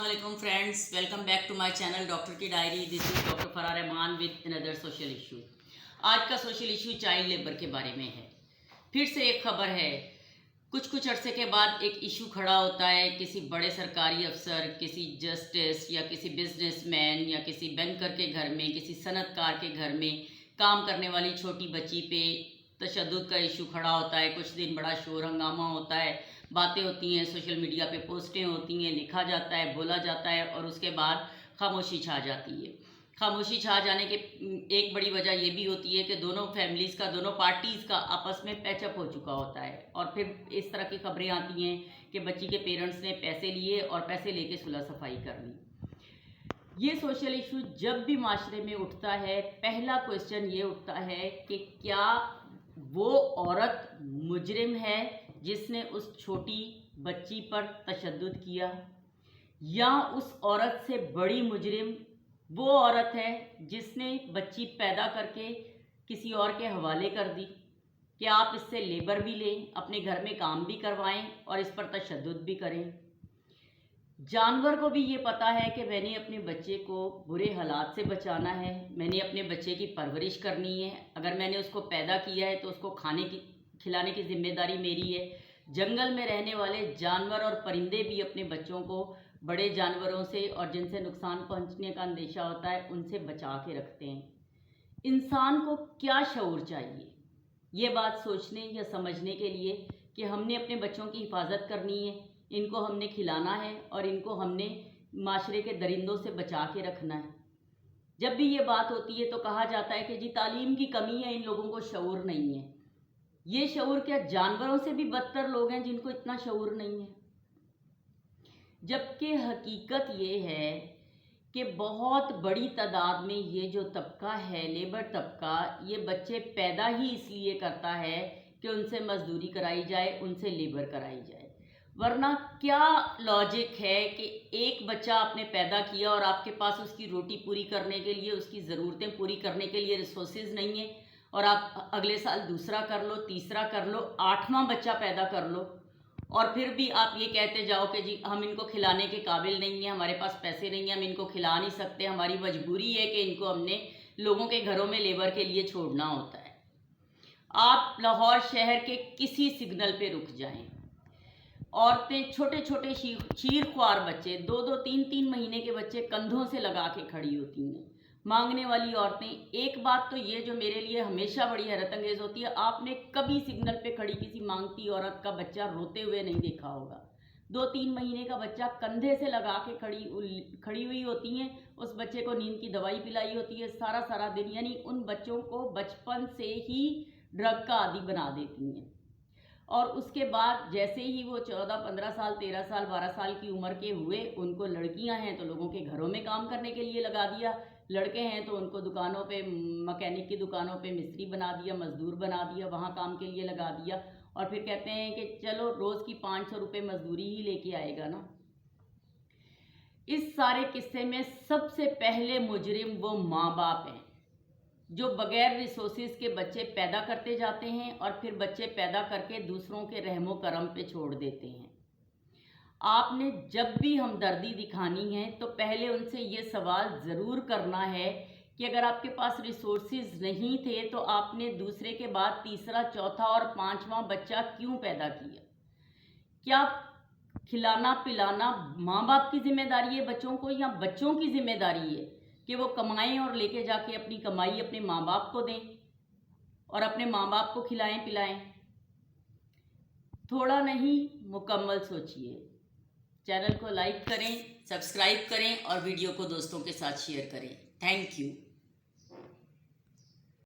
Assalamualaikum friends, welcome back to my channel doctor की diary. This is doctor फरार Rahman with another social issue. आज का social issue child labour के बारे में है। फिर से एक खबर है। कुछ अरसे के बाद एक इशू खड़ा होता है। किसी बड़े सरकारी अफसर, किसी जस्टिस या किसी बिजनेसमैन या किसी बैंकर के घर में, किसी सनतकार के घर में काम करने वाली छोटी बच्ची पे तशद्दुद का इशू खड़ा होता है। कुछ दिन बड़ा शोर हंगामा होता है, बातें होती हैं, सोशल मीडिया पे पोस्टें होती हैं, लिखा जाता है, बोला जाता है और उसके बाद खामोशी छा जाती है। खामोशी छा जाने के एक बड़ी वजह ये भी होती है कि दोनों फैमिलीज़ का, दोनों पार्टीज़ का आपस में पैचअप हो चुका होता है और फिर इस तरह की खबरें आती हैं कि बच्ची के पेरेंट्स ने पैसे लिए और पैसे लेके सुलह सफाई कर ली। ये सोशल इशू जब भी माशरे में उठता है, पहला क्वेश्चन ये उठता है कि क्या वो औरत मुजरिम है जिसने उस छोटी बच्ची पर तशद्दुद किया, या उस औरत से बड़ी मुजरिम वो औरत है जिसने बच्ची पैदा करके किसी और के हवाले कर दी। क्या आप इससे लेबर भी लें, अपने घर में काम भी करवाएं और इस पर तशद्दुद भी करें। जानवर को भी ये पता है कि मैंने अपने बच्चे को बुरे हालात से बचाना है, मैंने अपने बच्चे की परवरिश करनी है। अगर मैंने उसको पैदा किया है तो उसको खिलाने की जिम्मेदारी मेरी है। जंगल में रहने वाले जानवर और परिंदे भी अपने बच्चों को बड़े जानवरों से और जिनसे नुकसान पहुंचने का अंदेशा होता है उनसे बचा के रखते हैं। इंसान को क्या शऊर चाहिए ये बात सोचने या समझने के लिए कि हमने अपने बच्चों की हिफाजत करनी है, इनको हमने खिलाना है और इनको हमने माशरे के दरिंदों से बचा के रखना है। जब भी ये बात होती है तो कहा जाता है कि जी तालीम की कमी है, इन लोगों को शऊर नहीं है। ये शऊर क्या जानवरों से भी बदतर लोग हैं जिनको इतना शऊर नहीं है। जबकि हकीकत ये है कि बहुत बड़ी तादाद में ये जो तबका है, लेबर तबका, ये बच्चे पैदा ही इसलिए करता है कि उनसे मजदूरी कराई जाए, उनसे लेबर कराई जाए। वरना क्या लॉजिक है कि एक बच्चा आपने पैदा किया और आपके पास उसकी रोटी पूरी करने के लिए, उसकी ज़रूरतें पूरी करने के लिए रिसोर्सेज नहीं है और आप अगले साल दूसरा कर लो, तीसरा कर लो, 8वां बच्चा पैदा कर लो और फिर भी आप ये कहते जाओ कि जी हम इनको खिलाने के काबिल नहीं हैं, हमारे पास पैसे नहीं हैं, हम इनको खिला नहीं सकते, हमारी मजबूरी है कि इनको हमने लोगों के घरों में लेबर के लिए छोड़ना होता है। आप लाहौर शहर के किसी सिग्नल पे रुक जाएं, औरतें, छोटे छोटे शीर ख्वार बच्चे, 2-2, 3-3 महीने के बच्चे कंधों से लगा के खड़ी होती हैं, मांगने वाली औरतें। एक बात तो ये जो मेरे लिए हमेशा बड़ी हैरत अंगेज़ होती है, आपने कभी सिग्नल पे खड़ी किसी मांगती औरत का बच्चा रोते हुए नहीं देखा होगा। 2-3 महीने का बच्चा कंधे से लगा के खड़ी हुई होती हैं, उस बच्चे को नींद की दवाई पिलाई होती है सारा दिन। यानी उन बच्चों को बचपन से ही ड्रग का आदी बना देती हैं और उसके बाद जैसे ही वो 14-15 साल, 13 साल, 12 साल की उम्र के हुए, उनको लड़कियां हैं तो लोगों के घरों में काम करने के लिए लगा दिया, लड़के हैं तो उनको दुकानों पे, मैकेनिक की दुकानों पे मिस्त्री बना दिया, मजदूर बना दिया, वहाँ काम के लिए लगा दिया और फिर कहते हैं कि चलो रोज़ की 500 रुपये मजदूरी ही लेके आएगा ना। इस सारे किस्से में सबसे पहले मुजरिम वो माँ बाप हैं जो बगैर रिसोर्सेज के बच्चे पैदा करते जाते हैं और फिर बच्चे पैदा करके दूसरों के रहमो करम पे छोड़ देते हैं। आपने जब भी हमदर्दी दिखानी है तो पहले उनसे ये सवाल ज़रूर करना है कि अगर आपके पास रिसोर्सेज नहीं थे तो आपने दूसरे के बाद तीसरा, चौथा और 5वां बच्चा क्यों पैदा किया। क्या खिलाना पिलाना माँ बाप की जिम्मेदारी है बच्चों को, या बच्चों की जिम्मेदारी है कि वो कमाएं और लेके जाके अपनी कमाई अपने माँ बाप को दें और अपने माँ बाप को खिलाएं पिलाएं। थोड़ा नहीं, मुकम्मल सोचिए। चैनल को लाइक करें, सब्सक्राइब करें और वीडियो को दोस्तों के साथ शेयर करें। Thank you.